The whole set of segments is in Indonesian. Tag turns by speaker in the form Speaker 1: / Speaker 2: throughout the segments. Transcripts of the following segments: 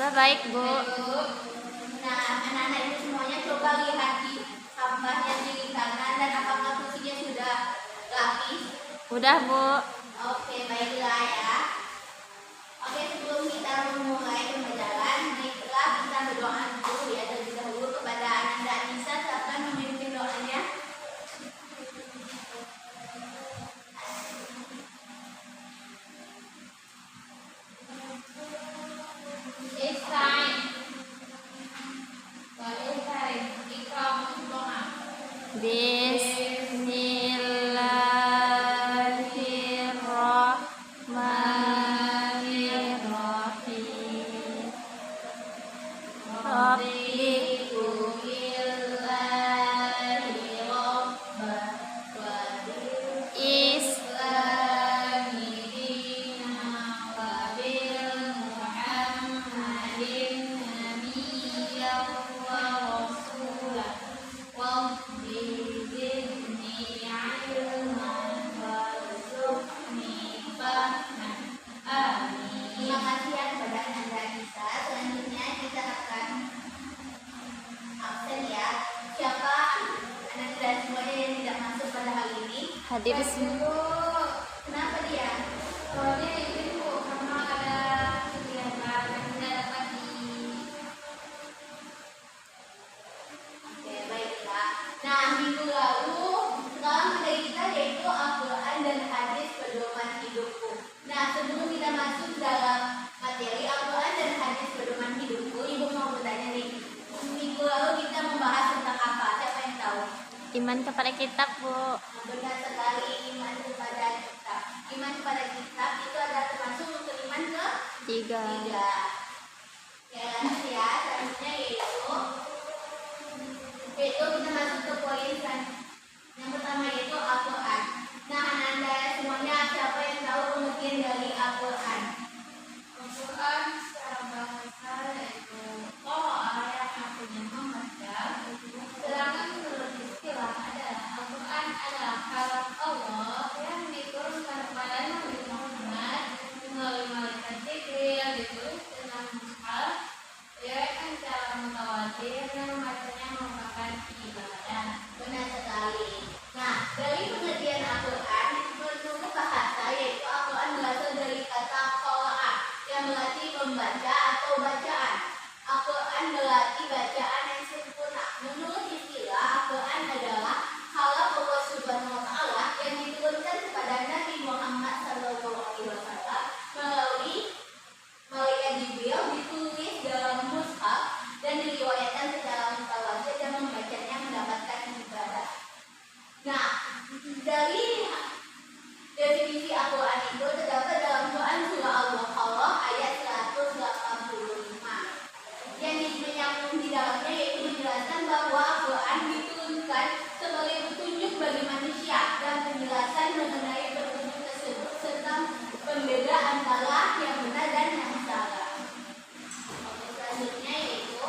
Speaker 1: Baik, Bu.
Speaker 2: Nah, anak-anak ini semuanya coba lihat di sampah yang di kanan dan apakah kursinya sudah rapi?
Speaker 1: Udah, Bu.
Speaker 2: Oke, baiklah ya. Oke, sebelum kita memulai pembelajaran, baiklah kita berdoa dulu ya terlebih dahulu kepada Ananda Anissa. Silakan memimpin doanya. It's time. It's time. Ikram doa.
Speaker 1: Bismillahirrahmanirrahim. Rabbi
Speaker 2: Terima kasih ya kepada Ananda Anissa. Selanjutnya kita akan absen ya. Siapa anak dan semuanya yang tidak masuk pada hal ini?
Speaker 1: hadir semua.
Speaker 2: Kenapa dia? Soalnya ibu karena ada kegiatan yang tidak dapat di. Oke, baiklah. Nah, minggu lalu sekarang materi kita yaitu Al-Quran dan hadis pedoman hidupku. Nah, sebelum kita masuk dalam materi Al-Quran dan hadis pedoman hidupku, ibu mau bertanya nih. Minggu lalu kita membahas tentang apa? Siapa yang tahu?
Speaker 1: Iman kepada kitab, Bu.
Speaker 2: Benar sekali, iman kepada kitab. Iman kepada kitab itu adalah termasuk rukun iman ke
Speaker 1: Tiga.
Speaker 2: tiga. Ya, lanjut ya. Selanjutnya yaitu kita masuk ke poin selanjutnya. Yang pertama yaitu Al-Quran. Nah, Ananda semuanya siapa yang tahu pengertian dari Al-Quran? Al-Quran secara bahasa yaitu yang artinya membaca. Sedangkan menurut istilah adalah Al-Quran adalah kalam Allah yang diturunkan kepada Nabi Muhammad melalui malaikat Jibril, ditulis dengan mushaf, diriwayatkan secara mutawatir dan membacanya merupakan ibadah. Benar sekali. Nah, dari pengertian Al-Quran menurut bahasa yaitu Al-Quran berasal dari kata qara'a yang berarti membaca atau bacaan. Al-Quran berarti bacaan yang sempurna. Menurut istilah, Al-Quran adalah kalam Allah Subhanahu wa Ta'ala yang diturunkan kepada Nabi Muhammad SAW melalui malaikat Jibril, ditulis dalam mushaf dan diriwayatkan secara mutawatir dan membacanya mendapatkan ibadah. Nah, dari definisi Al-Quran itu terdapat dalam Quran surah Al-Baqarah ayat 185. Yang di dalamnya yaitu menjelaskan bahwa Al-Quran diturunkan sebagai petunjuk bagi manusia dan penjelasan mengenai petunjuk tersebut serta pembeda antara yang benar dan yang salah. Oke, selanjutnya yaitu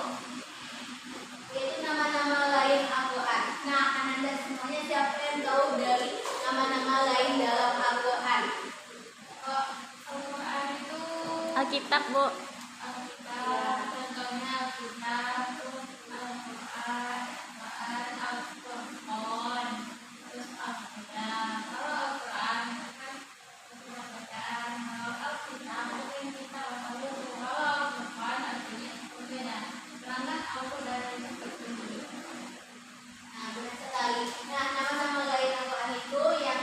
Speaker 2: nama-nama lain Al-Quran. Nah, Ananda semuanya siapa yang tahu dari nama-nama lain dalam Al-Quran? Al-Quran itu
Speaker 1: Alkitab, Bu.
Speaker 2: Alkitab, contohnya Alkitab, Al-Quran, Al-Furqan, terus Al-Huda. Kalau Al-Quran kan sudah bacaan, kalau Alkitab mungkin kita tahu, kalau Al-Furqan artinya berbeda. Sedangkan Al-Huda itu petunjuk. Nah, benar sekali. Nah, nama-nama lain Al-Quran itu yang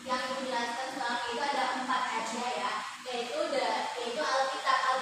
Speaker 2: dijelaskan sekarang itu ada 4 aja ya, yaitu Alkitab.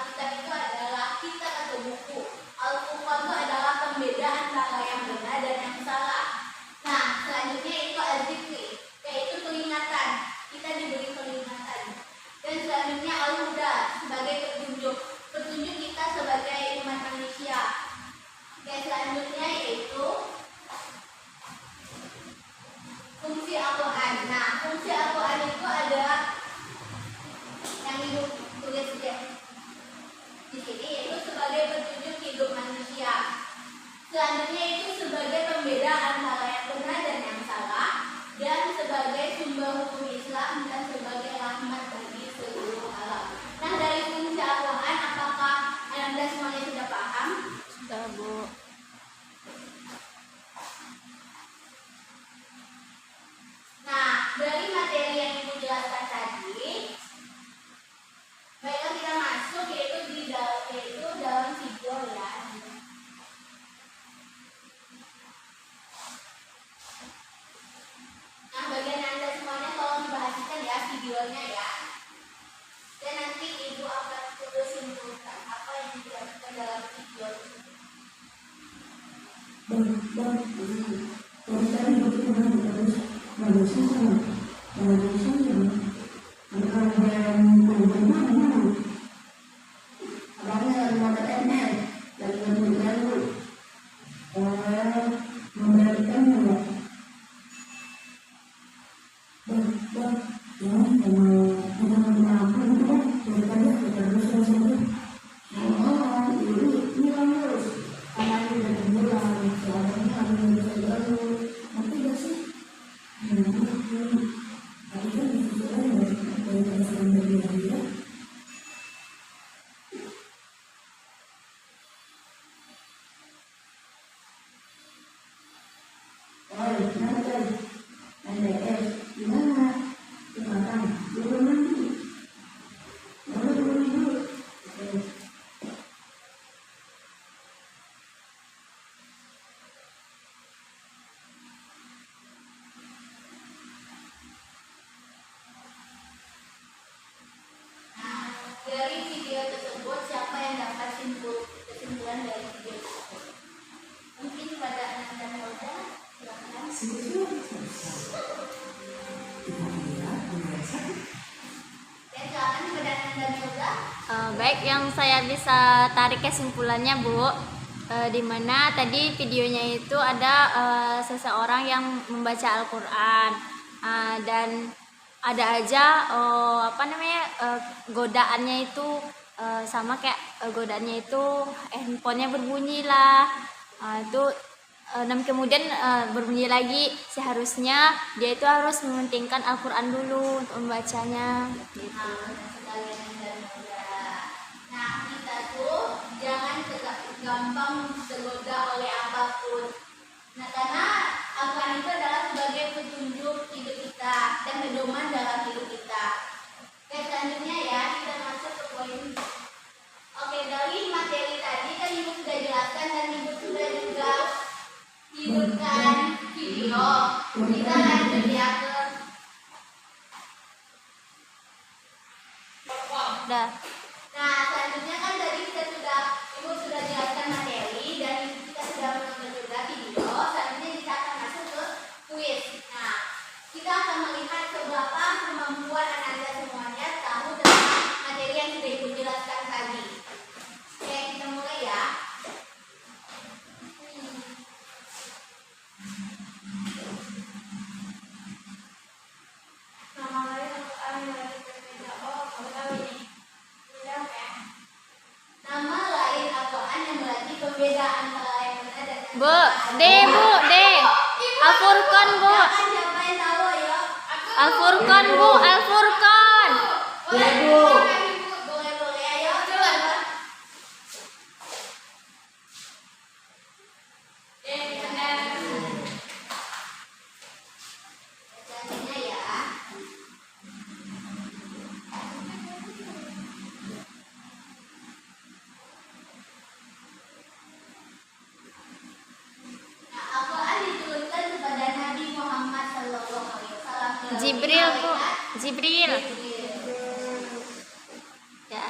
Speaker 2: Dari video tersebut, siapa yang dapat kesimpulan dari video tersebut? Mungkin pada anak dan Hilda, silakan. Ya, silakan pada anak dan Hilda.
Speaker 1: Baik, yang saya bisa tarik kesimpulannya Bu, di mana tadi videonya itu ada seseorang yang membaca Al-Quran, dan ada aja godaannya itu sama kayak godaannya itu handphonenya berbunyi lah, itu dan kemudian berbunyi lagi. Seharusnya dia itu harus mementingkan Al-Quran dulu untuk membacanya gitu.
Speaker 2: Nah, kita tuh jangan gampang tergoda oleh apapun. Nah, karena Al-Quran itu adalah sebagai petunjuk hidup kita dan pedoman dalam hidup kita. Oke, selanjutnya ya, kita masuk ke poin. Oke, dari materi tadi kan Ibu sudah jelaskan dan Ibu sudah juga hidupkan video. Kita lanjut ya ke
Speaker 1: Udah.
Speaker 2: Nah, selanjutnya kan tadi Ibu sudah jelaskan materi dan kita sudah menonton juga video. Selanjutnya kita akan masuk ke kuis. Nah, kita akan melihat seberapa kemampuan Anda semuanya tahu tentang materi yang sudah Ibu jelaskan tadi. Oke, kita mulai ya. Nama lain Al-Quran yang berarti pembeda antara yang benar dan yang
Speaker 1: Bu,
Speaker 2: salah.
Speaker 1: D. Al-Furqan Bu.
Speaker 2: Siapa yang tahu ya?
Speaker 1: Al-Furqan Bu, Al-Furqan.
Speaker 2: Boleh, silakan, Ibu. Boleh, ayo. Coba. Selanjutnya ya. Nah, Al-Quran diturunkan kepada Nabi Muhammad SAW.
Speaker 1: Jibril Bu, Jibril. Ya.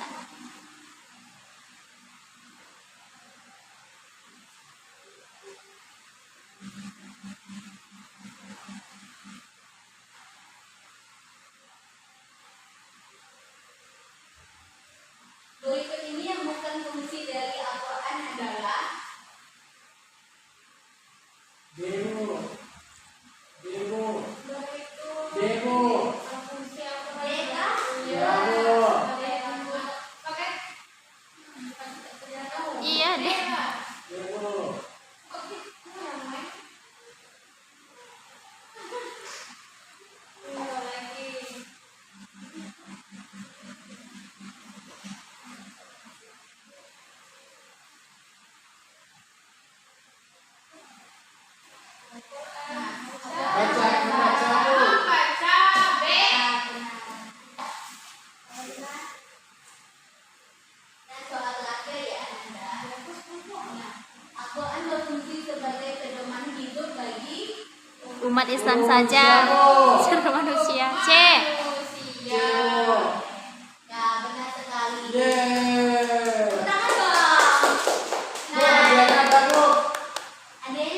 Speaker 2: Berikut ini yang bukan fungsi dari Al-Quran adalah fungsi Al-Quran.
Speaker 1: Iya deh.
Speaker 2: Dan soal terakhir ya Anda. Al-Quran berfungsi sebagai pedoman hidup bagi
Speaker 1: Umat Islam saja, seluruh manusia. C.
Speaker 2: manusia. Ya, benar sekali. Tepuk tangan dong. Nah, adanya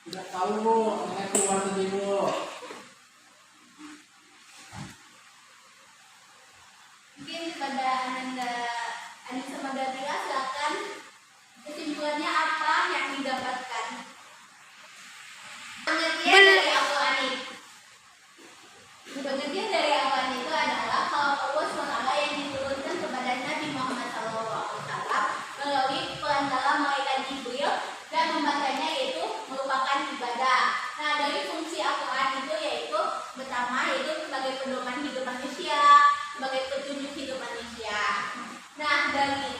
Speaker 3: Tidak tahu Bu, makanya keluar tadi Bu.
Speaker 2: Mungkin kepada Anissa Magatila, silakan kesimpulannya apa yang didapatkan. Pengertian dari Al-Quran Pengertian dari Al-Quran itu adalah kalau Allah SWT yang diturunkan kepada Nabi Muhammad SAW melalui perantara malaikat Jibril dan membacanya yaitu merupakan ibadah. Nah, dari fungsi Al-Quran itu yaitu pertama yaitu sebagai pedoman hidup manusia, sebagai petunjuk hidup manusia. Nah, dari